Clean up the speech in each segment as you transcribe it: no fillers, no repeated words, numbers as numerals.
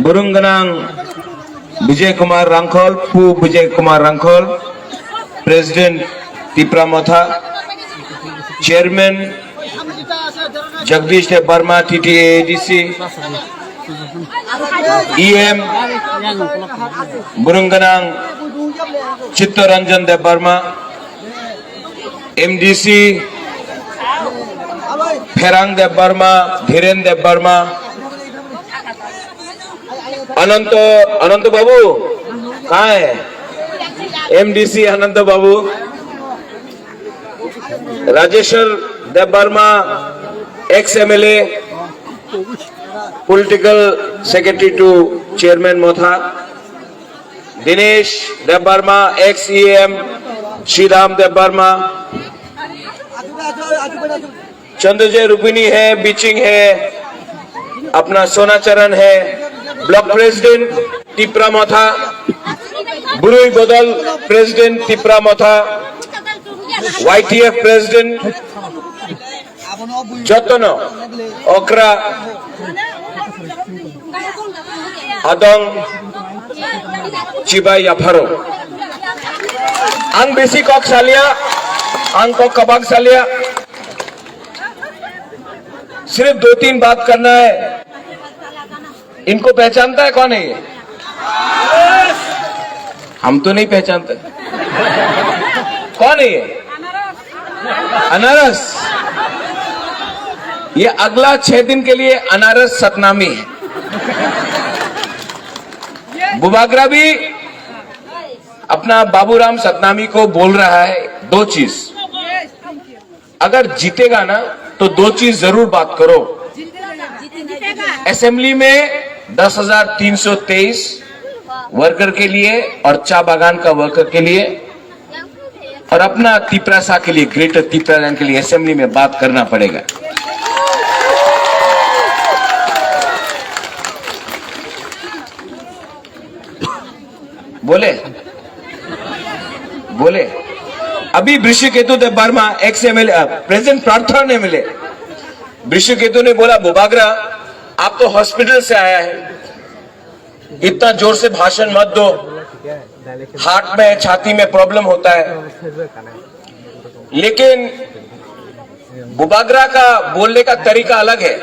Burunganang Vijay Kumar Rangkhol, Pu Vijay Kumar Rangkhol, President Tipra Motha, Chairman Jagdish Dev Barma, TTA ADC, EM Burunganang Chittaranjan Dev Barma, MDC Pherang Dev Barma, Dhiren Dev Barma, अनंत बाबू कहाँ है? MDC Anant Babu, Rajeshwar Dev Varma ex MLA, political secretary to chairman Motha, Dinesh Dev Varma ex EM, Shriram Dev Varma, Chandrajay Rupini है, बीचिंग है, अपना सोना चरण है, block president Tipra Motha, बुरुई बदल president Tipra Motha, YTF president जतन ओकरा अदंग चिबाई याफारो आंग बेसी कॉक सालिया आंग को कबाग सालिया। सिर्फ 2-3 बात करना है। इनको पहचानता है कौन है ये? हम तो नहीं पहचानते। कौन है ये? अनारस। ये अगला 6 दिन के लिए अनारस सतनामी है। बुबागरा भी अपना बाबूराम सतनामी को बोल रहा है 2 चीज। अगर जीतेगा ना तो 2 चीज जरूर बात करो। असेंबली में 10,323 वर्कर के लिए और चा बागान का वर्कर के लिए और अपना तिपरासा के लिए, ग्रेटर तिपरालैंड के लिए असेंबली में बात करना पड़ेगा। बोले अभी वृषिकेतु देव वर्मा एक्स MLA प्रेसिडेंट प्रार्थना ने मिले। वृषिकेतु ने बोला बुबागरा आप तो हॉस्पिटल से आया है, इतना जोर से भाषण मत दो, हार्ट में छाती में प्रॉब्लम होता है। लेकिन बुबागरा का बोलने का तरीका अलग है।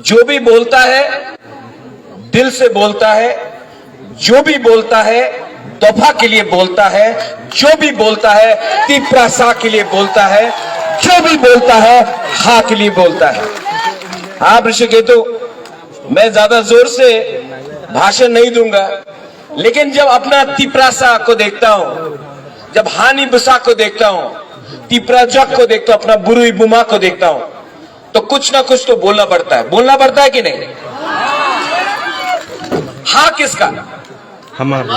जो भी बोलता है दिल से बोलता है, जो भी बोलता है तोहफा के लिए बोलता है, जो भी बोलता है तिपरासा के लिए बोलता है, जो भी बोलता है हा के लिए बोलता है। हाँ वृषिकेतु, मैं ज्यादा जोर से भाषण नहीं दूंगा, लेकिन जब अपना तिपरासा को देखता हूं, जब हानि बुसा को देखता हूं, तिपराजक को देखता हूं, अपना बुरुई बुमा को देखता हूं, तो कुछ ना कुछ तो बोलना पड़ता है। बोलना पड़ता है कि नहीं? हाँ किसका? हमारा।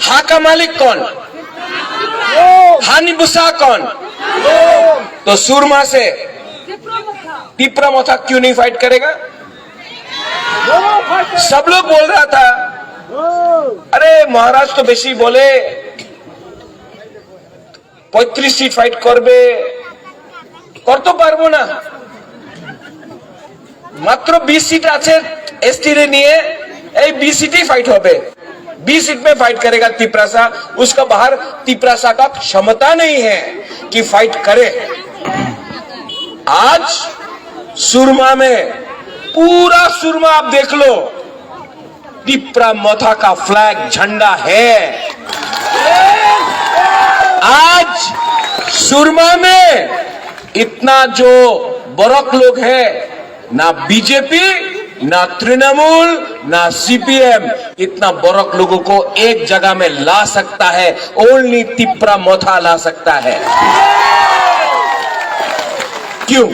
हाँ का मालिक कौन? हानि बुसा कौन? तो सुरमा से टिप्रा मोथा क्यों नहीं फाइट करेगा? सब लोग बोल रहा था अरे महाराज तो बेशी बोले 35 सीट फाइट करबे, कर तो पारबो ना, मात्र 20 सीट আছে एसटी रे নিয়ে, এই 20 सीट फाइट होबे, 20 सीट में फाइट करेगा तिपरासा। उसका बाहर तिपरासा का क्षमता नहीं है कि फाइट करे। आज सुरमा में पूरा सुरमा आप देख लो, टिप्रा मोथा का फ्लैग झंडा है। आज सुरमा में इतना जो बरक लोग है, ना बीजेपी, ना तृणमूल, ना CPM, इतना बरक लोगों को एक जगह में ला सकता है, ओनली टिप्रा मोथा ला सकता है। क्यों?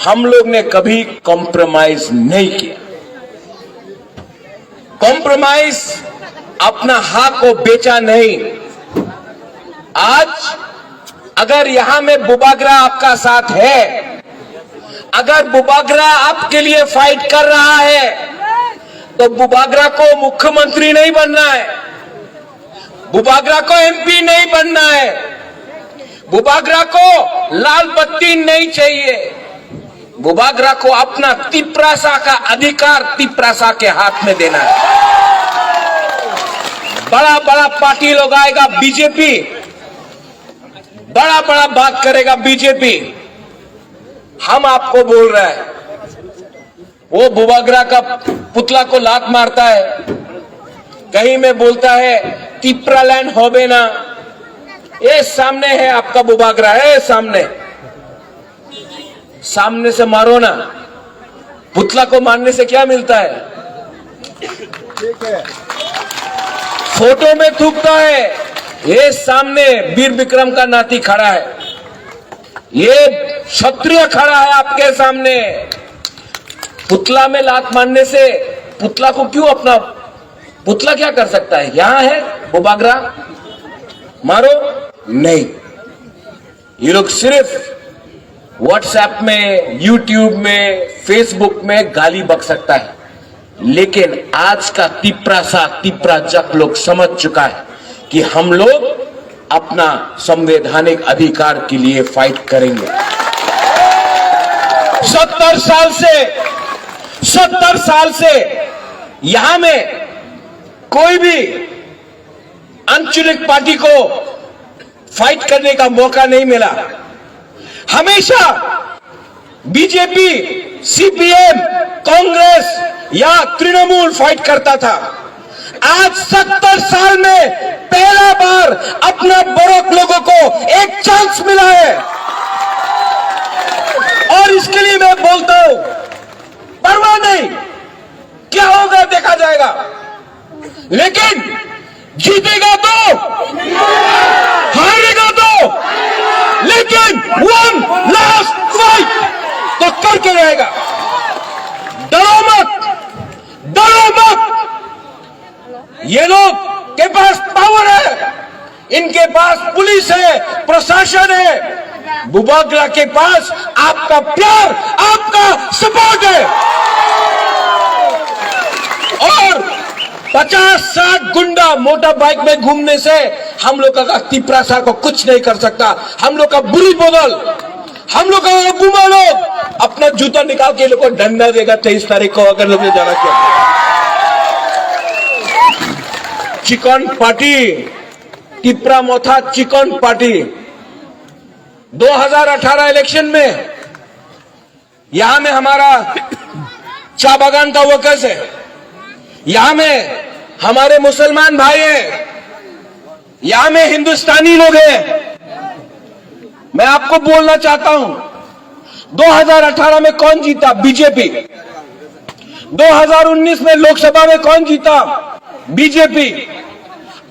हम लोग ने कभी कॉम्प्रोमाइज नहीं किया। कॉम्प्रोमाइज अपना हक को बेचा नहीं। आज अगर यहां में बुबागरा आपका साथ है, अगर बुबागरा आपके लिए फाइट कर रहा है, तो बुबागरा को मुख्यमंत्री नहीं बनना है, बुबागरा को MP नहीं बनना है, बुबागरा को लाल बत्ती नहीं चाहिए। बुबागरा को अपना तिपरासा का अधिकार तिपरासा के हाथ में देना है। बड़ा बड़ा पार्टी लोग आएगा, बीजेपी बड़ा बड़ा बात करेगा, बीजेपी। हम आपको बोल रहे हैं, वो बुबागरा का पुतला को लात मारता है, कहीं में बोलता है तिपरालैंड होबे ना। ये सामने है आपका बुबागरा है, सामने से मारो ना। पुतला को मारने से क्या मिलता है? फोटो में थूकता है। ये सामने वीर विक्रम का नाती खड़ा है, ये क्षत्रिय खड़ा है आपके सामने। पुतला में लात मारने से पुतला को क्यों अपना पुतला क्या कर सकता है? यहां है बुबागरा, मारो नहीं। ये लोग सिर्फ व्हाट्सएप में, यूट्यूब में, फेसबुक में गाली बक सकता है, लेकिन आज का तिपराजक लोग समझ चुका है कि हम लोग अपना संवैधानिक अधिकार के लिए फाइट करेंगे। 70 साल से यहां में कोई भी आंचलिक पार्टी को फाइट करने का मौका नहीं मिला। हमेशा बीजेपी, सीपीएम, कांग्रेस या तृणमूल फाइट करता था। आज 70 साल में पहला बार अपना बड़ों लोगों को एक चांस मिला है, और इसके लिए मैं बोलता हूं, परवाह नहीं, क्या होगा देखा जाएगा, लेकिन जीतेगा तो, हारेगा तो, लेकिन वन लास्ट फाइट तो करके रहेगा। डरो मत। ये लोग के पास पावर है, इनके पास पुलिस है, प्रशासन है। बुबागरा के पास आपका प्यार, आपका सपोर्ट है, और 50-60 गुंडा मोटर बाइक में घूमने से हम लोग का तिपरासा को कुछ नहीं कर सकता। हम लोग का बुरी बदल, हम लोग का बुमा लोग अपना जूता निकाल के लोग को डंडा देगा 23 तारीख को, अगर लोग ने जाना क्या। चिकन पार्टी, तिपरा मोथा चिकन पार्टी। 2018 इलेक्शन में यहां में हमारा चाय बागान का वर्कर्स है, यहां में हमारे मुसलमान भाई हैं, यहां में हिंदुस्तानी लोग हैं। मैं आपको बोलना चाहता हूं, 2018 में कौन जीता? बीजेपी। 2019 में लोकसभा में कौन जीता? बीजेपी।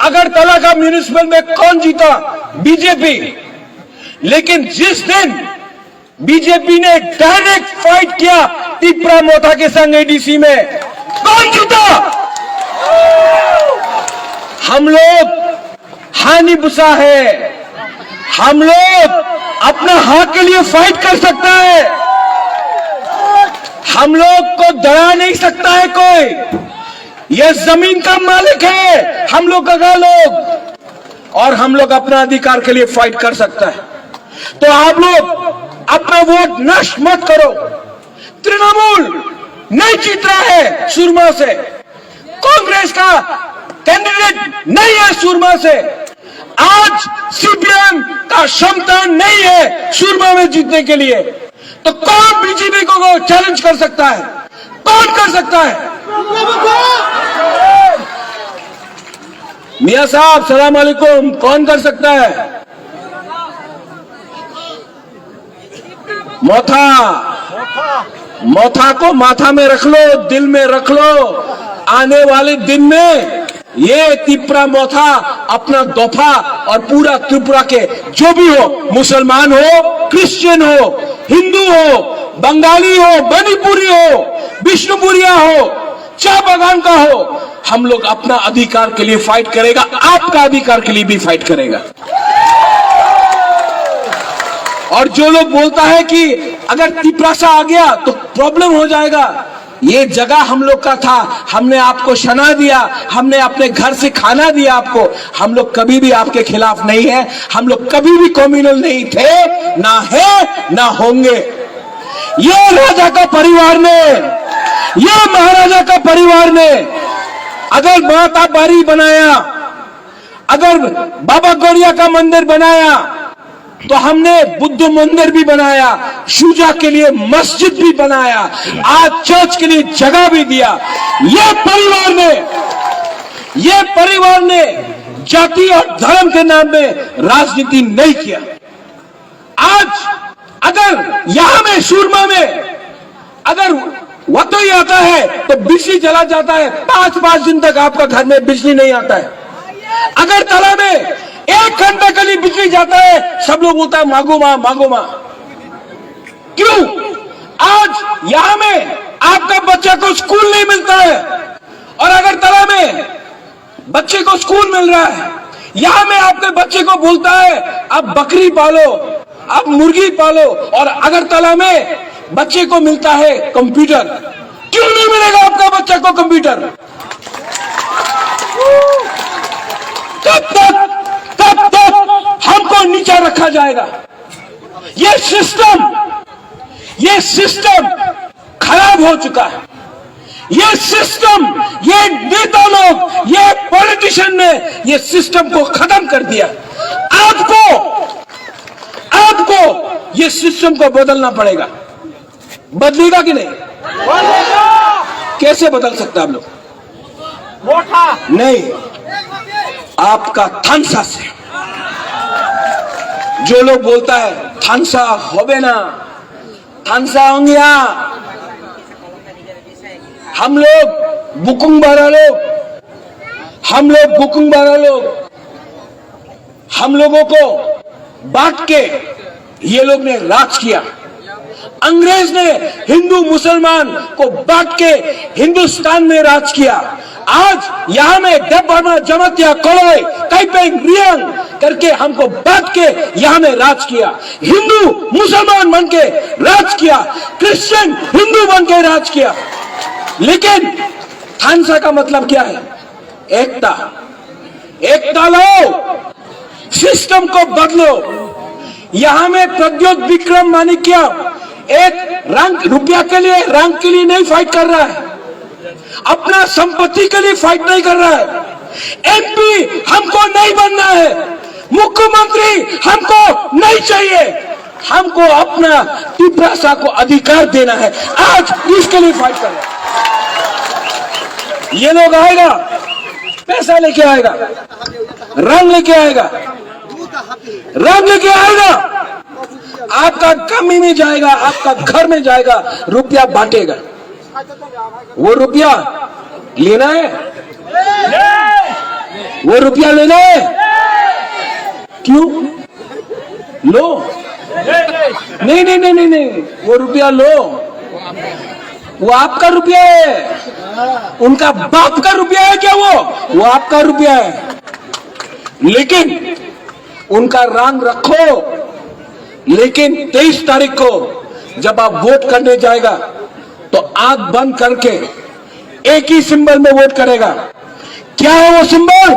अगरतला का म्युनिसिपल में कौन जीता? बीजेपी। लेकिन जिस दिन बीजेपी ने डायरेक्ट फाइट किया तिपरा मोथा के संग एडीसी में, कौन जीता? हम लोग हानि बुसा है, हम लोग अपना हक के लिए फाइट कर सकता है, हम लोग को डरा नहीं सकता है कोई। यह जमीन का मालिक है हम लोग का लोग, और हम लोग अपना अधिकार के लिए फाइट कर सकता है। तो आप लोग अपना वोट नष्ट मत करो। तृणमूल नहीं जीत रहा है सुरमा से, कांग्रेस का कैंडिडेट नहीं है सुरमा से, आज सीपीएम का क्षमता नहीं है सुरमा में जीतने के लिए। तो कौन बीजेपी को चैलेंज कर सकता है? कौन कर सकता है? मियां साहब सलाम अलैकुम, कौन कर सकता है? मोथा को माथा में रख लो, दिल में रख लो। आने वाले दिन में ये तिपरा मोथा अपना दफा और पूरा त्रिपुरा के जो भी हो, मुसलमान हो, क्रिश्चियन हो, हिंदू हो, बंगाली हो, मणिपुरी हो, विष्णुपुरिया हो, चाय बागान का हो, हम लोग अपना अधिकार के लिए फाइट करेगा, आपका अधिकार के लिए भी फाइट करेगा। और जो लोग बोलता है कि अगर तिपरासा आ गया तो प्रॉब्लम हो जाएगा, ये जगह हम लोग का था, हमने आपको शना दिया, हमने अपने घर से खाना दिया आपको। हम लोग कभी भी आपके खिलाफ नहीं है, हम लोग कभी भी कम्युनल नहीं थे, ना है ना होंगे। ये राजा का परिवार ने, ये महाराजा का परिवार ने अगर माता बारी बनाया, अगर बाबा गौड़िया का मंदिर बनाया, तो हमने बुद्ध मंदिर भी बनाया, शुजा के लिए मस्जिद भी बनाया, आज चर्च के लिए जगह भी दिया। ये परिवार ने जाति और धर्म के नाम में राजनीति नहीं किया। आज अगर यहां में सूरमा में अगर वतोई आता है तो बिजली चला जाता है, 5-5 दिन तक आपका घर में बिजली नहीं आता है। अगर तला में 1 घंटा के लिए बिजली जाता है, सब लोग बोलता है मांगो मां, मांगो मां। क्यों? आज यहां में आपका बच्चा को स्कूल नहीं मिलता है, और अगर तला में बच्चे को स्कूल मिल रहा है, यहां में आपके बच्चे को बोलता है अब बकरी पालो, अब मुर्गी पालो, और अगरतला में बच्चे को मिलता है कंप्यूटर। क्यों नहीं मिलेगा आपका बच्चा को कंप्यूटर? तब तक हमको नीचा रखा जाएगा। ये सिस्टम खराब हो चुका है। ये सिस्टम, ये नेता लोग, ये पॉलिटिशियन ने ये सिस्टम को खत्म कर दिया। आपको ये सिस्टम को बदलना पड़ेगा। बदलेगा कि नहीं? कैसे बदल सकते आप लोग? नहीं, आपका थानसा से। जो लोग बोलता है थानसा होबे ना, थानसा होंगे, हम लोग बुकुंग बारा लोग, हम लोगों को बांट के ये लोग ने राज किया। अंग्रेज ने हिंदू मुसलमान को बांट के हिंदुस्तान में राज किया। आज यहां में देवबर्मा, जमतिया, कोलोई, ताइपेंग, रियांग करके हमको बांट के यहां में राज किया। हिंदू मुसलमान बन के राज किया, क्रिश्चियन हिंदू बन के राज किया। लेकिन थानसा का मतलब क्या है? एकता लो, सिस्टम को बदलो। यहां में प्रद्योत विक्रम माणिक्य एक रंग रुपया के लिए, रंग के लिए नहीं फाइट कर रहा है, अपना संपत्ति के लिए फाइट नहीं कर रहा है। एमपी हमको नहीं बनना है, मुख्यमंत्री हमको नहीं चाहिए, हमको अपना टिप्रासा को अधिकार देना है। आज इसके लिए फाइट कर रहे हैं। ये लोग आएगा, पैसा लेके आएगा, रंग लेके आएगा, आपका कमी में जाएगा, आपका घर में जाएगा, रुपया बांटेगा। वो रुपया लेना है, वो रुपया लेना है। क्यों लो? नहीं, वो रुपया लो, वो आपका रुपया है। उनका बाप का रुपया है क्या? वो आपका रुपया है। लेकिन उनका रंग रखो। लेकिन 23 तारीख को जब आप वोट करने जाएगा तो आंख बंद करके एक ही सिंबल में वोट करेगा। क्या है वो सिंबल?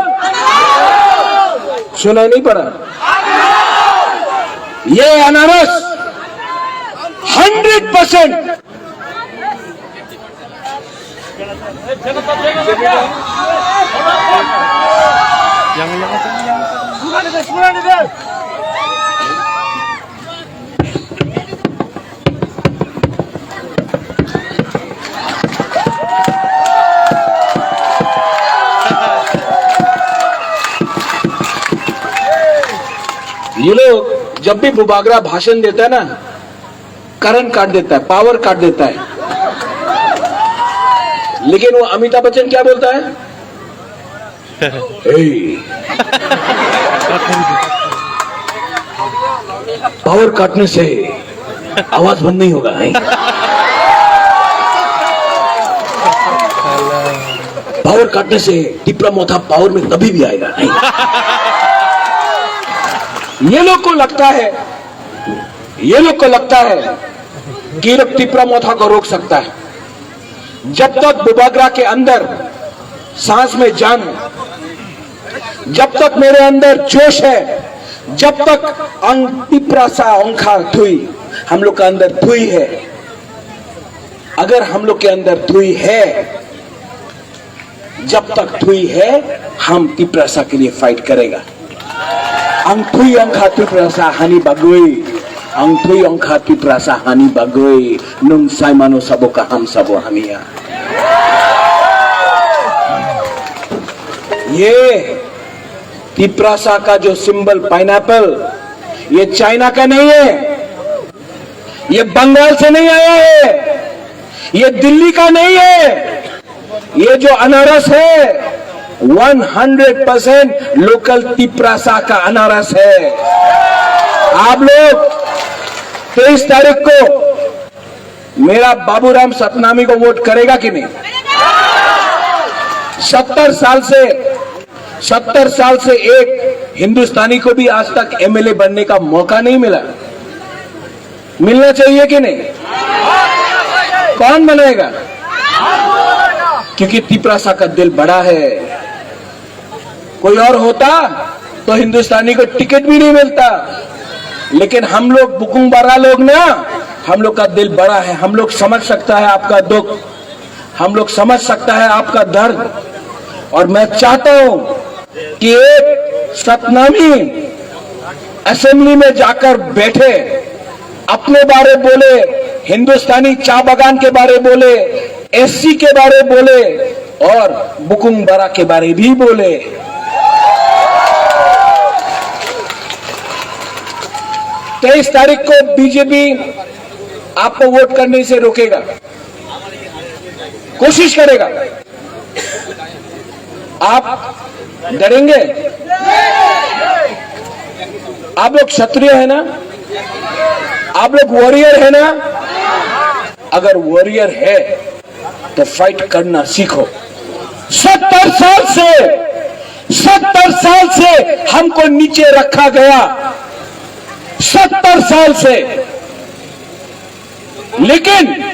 सुनाई नहीं पड़ा? ये अनारस 100% ये लोग जब भी बुबागरा भाषण देता है ना, करंट काट देता है, पावर काट देता है। लेकिन वो अमिताभ बच्चन क्या बोलता है? पावर काटने से आवाज बंद नहीं होगा। पावर काटने से टिप्रा मोथा पावर में कभी भी आएगा नहीं। ये लोग को लगता है कि टिप्रा मोथा को रोक सकता है। जब तक बुबागरा के अंदर सांस में जान, जब तक मेरे अंदर जोश है, जब तक टिप्रा सा अंखा थुई, हम लोग का अंदर थुई है, अगर हम लोग के अंदर थुई है, जब तक थुई है हम तिप्रासा के लिए फाइट करेगा। अंगथुई अंखा तिप्रासा हानि बागुई, अंगथुई अंखा तिप्रासा हानि बागुई, नुंग साइमानो सबो का हम सबो हमिया। ये तिप्रासा का जो सिंबल पाइनएप्पल, ये चाइना का नहीं है, ये बंगाल से नहीं आया है, ये दिल्ली का नहीं है। ये जो अनारस है 100% लोकल तिप्रासा का अनारस है। आप लोग 23 तारीख को मेरा बाबूराम सतनामी को वोट करेगा कि नहीं? 70 साल से एक हिंदुस्तानी को भी आज तक एमएलए बनने का मौका नहीं मिला। मिलना चाहिए कि नहीं? कौन बनेगा? क्योंकि तिप्रासा का दिल बड़ा है। कोई और होता तो हिंदुस्तानी को टिकट भी नहीं मिलता। लेकिन हम लोग बुकुंग बारा लोग ना, हम लोग का दिल बड़ा है। हम लोग समझ सकता है आपका दुख, हम लोग समझ सकता है आपका दर्द। और मैं चाहता हूं कि एक सतनामी असेंबली में जाकर बैठे, अपने बारे बोले, हिंदुस्तानी चा बागान के बारे बोले, एससी के बारे बोले और बुकुंग बारा के बारे भी बोले। 23 तारीख को बीजेपी आपको वोट करने से रोकेगा, कोशिश करेगा। आप डरेंगे? आप लोग क्षत्रिय है ना? आप लोग वॉरियर है ना? अगर वॉरियर है तो फाइट करना सीखो। 70 साल से हमको नीचे रखा गया, 70 साल से। लेकिन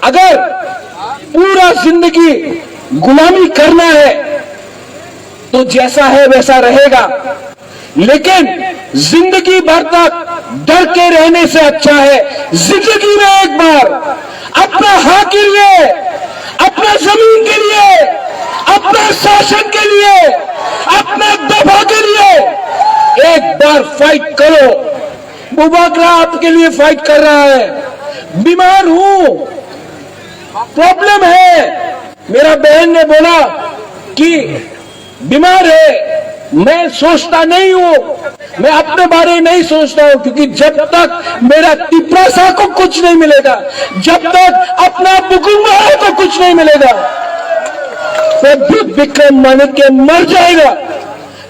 अगर पूरा जिंदगी गुलामी करना है तो जैसा है वैसा रहेगा। लेकिन जिंदगी भर तक डर के रहने से अच्छा है जिंदगी में एक बार अपना हक के लिए, अपना जमीन के लिए, अपने शासन के लिए, अपने दफा के लिए एक बार फाइट करो। मुबागरा आपके लिए फाइट कर रहा है। बीमार हूं, प्रॉब्लम है। मेरा बहन ने बोला कि बीमार है, मैं सोचता नहीं हूं, मैं अपने बारे में नहीं सोचता हूं। क्योंकि जब तक मेरा तिप्रासा को कुछ नहीं मिलेगा, जब तक अपना बुकुंग बारा को कुछ नहीं मिलेगा, तो विक्रम मानिक के मर जाएगा।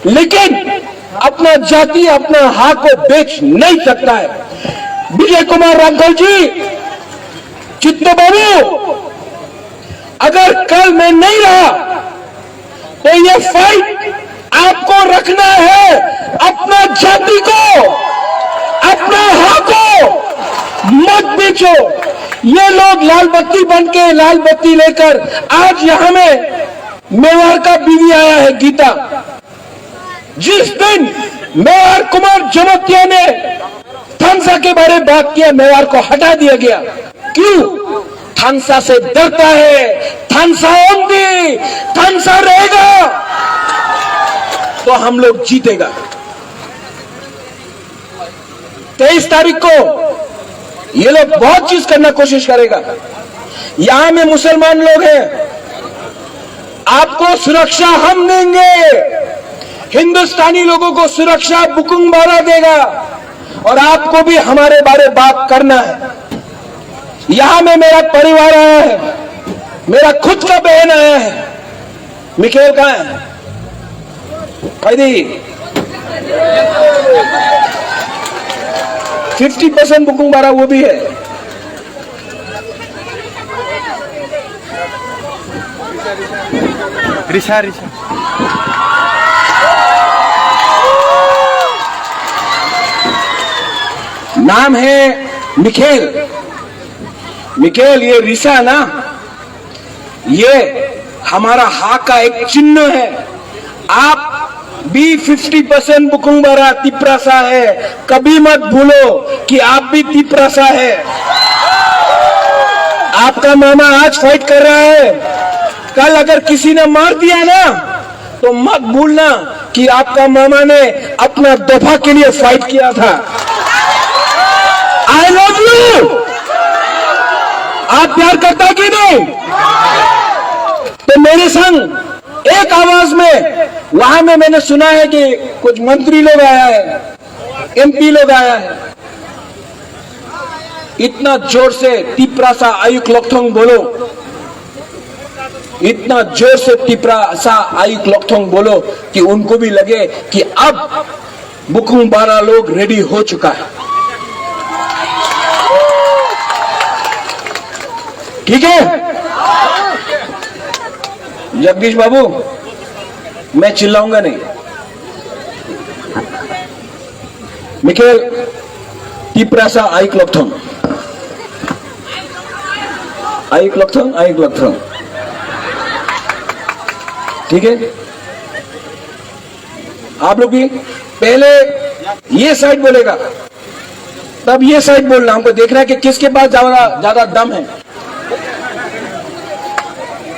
लेकिन अपना जाति, अपना हक को बेच नहीं सकता है। विजय कुमार राघव जी, चित्तो बाबू, अगर कल मैं नहीं रहा तो ये फाइट आपको रखना है। अपना जाति को, अपना हक को मत बेचो। ये लोग लाल बत्ती बन के, लाल बत्ती लेकर आज यहां में मेवाड़ का बीवी आया है गीता। जिस दिन मेवाड़ कुमार जमोतिया ने थानसा के बारे में बात किया, मेवाड़ को हटा दिया गया। क्यों? थानसा से डरता है। थानसा होंगी, थानसा रहेगा तो हम लोग जीतेगा। 23 तारीख को ये लोग बहुत चीज करना कोशिश करेगा। यहां में मुसलमान लोग हैं, आपको सुरक्षा हम देंगे। हिंदुस्तानी लोगों को सुरक्षा बुकुंग बारा देगा। और आपको भी हमारे बारे बात करना है। यहां में मेरा परिवार आया है, मेरा खुद का बहन आया है। मिखेल कहां है? कैदी 50% बुकुंग बारा वो भी है। ऋषा ऋषा नाम है मिखेल। मिखेल, ये रिसा ना, ये हमारा हाथ का एक चिन्ह है। आप भी 50% बुकुंग बारा तिप्रासा है। कभी मत भूलो कि आप भी तिप्रासा है। आपका मामा आज फाइट कर रहा है, कल अगर किसी ने मार दिया ना तो मत भूलना कि आपका मामा ने अपना दफा के लिए फाइट किया था। I love you. आप प्यार करता कि नहीं? तो मेरे संग एक आवाज में वहां में मैंने सुना है कि कुछ मंत्री लोग आया है, एमपी लोग आया है। इतना जोर से तिप्रासा आयुक लोकथोंग बोलो, इतना जोर से तिप्रासा आयुक लोकथोंग बोलो कि उनको भी लगे कि अब बुकुंग बारा लोग रेडी हो चुका है। ठीक है जगदीश बाबू, मैं चिल्लाऊंगा नहीं। मिखेल तिप्रासा आयुक लोकथोंग, आयुक लोकथोंग, आयुक लोकथोंग। ठीक है, आप लोग भी पहले ये साइड बोलेगा, तब ये साइड बोलना। हमको देखना है कि किसके पास ज्यादा दम है।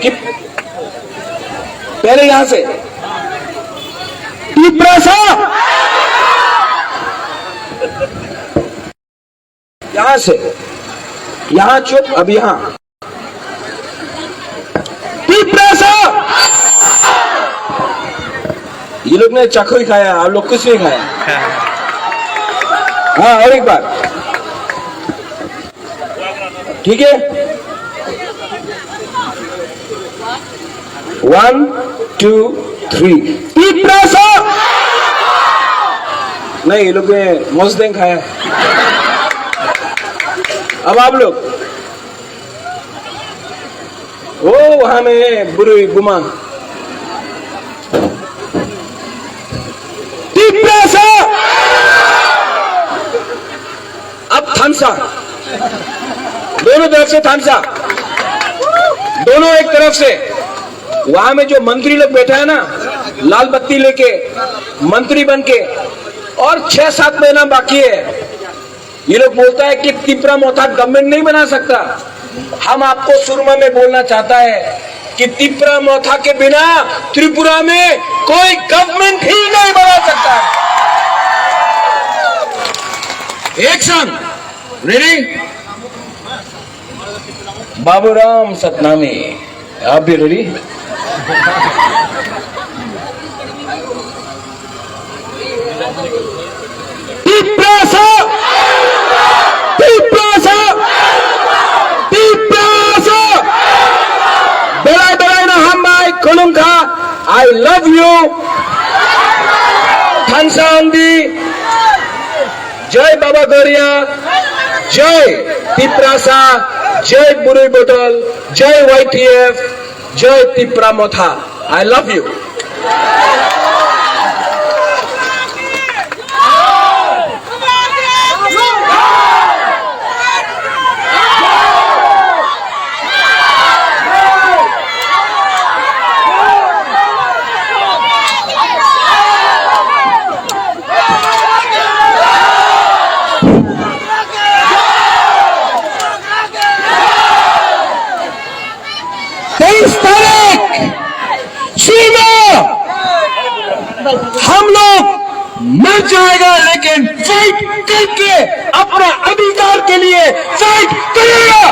कि पहले यहां से तिप्रासा, यहां से, यहां चुप, अब यहां तिप्रासा। ये लोग ने चाकू ही खाया, आप लोग कुछ नहीं खाया। हाँ, और एक बार, ठीक है। 1 2 3 तिप्रासा। नहीं, ये लोग ने मोजदेंग खाया। अब आप लोग, वो वहां में बुरी गुमा तिप्रासा। अब थामसा, दोनों तरफ से थामसा, दोनों एक तरफ से। वहां में जो मंत्री लोग बैठा है ना, लाल बत्ती लेके मंत्री बन के, और 6-7 महीना बाकी है। ये लोग बोलता है कि तिप्रा मोथा गवर्नमेंट नहीं बना सकता। हम आपको सुरमा में बोलना चाहता है कि तिप्रा मोथा के बिना त्रिपुरा में कोई गवर्नमेंट ही नहीं बना सकता। Action, ready? बाबूराम सतनामी, आप भी रेडी? तिप्रासा, तिप्रासा, तिप्रासा। बेलाई ना हम भाई खुलुंगा। I love you. थानसांदी, जय बाबा गौरिया, जय तिप्रासा, जय बुरी बोतल, जय YTF, जय तिप्रा मोथा। I love you. हम लोग मर जाएगा लेकिन फाइट करके अपना अधिकार के लिए फाइट करेगा।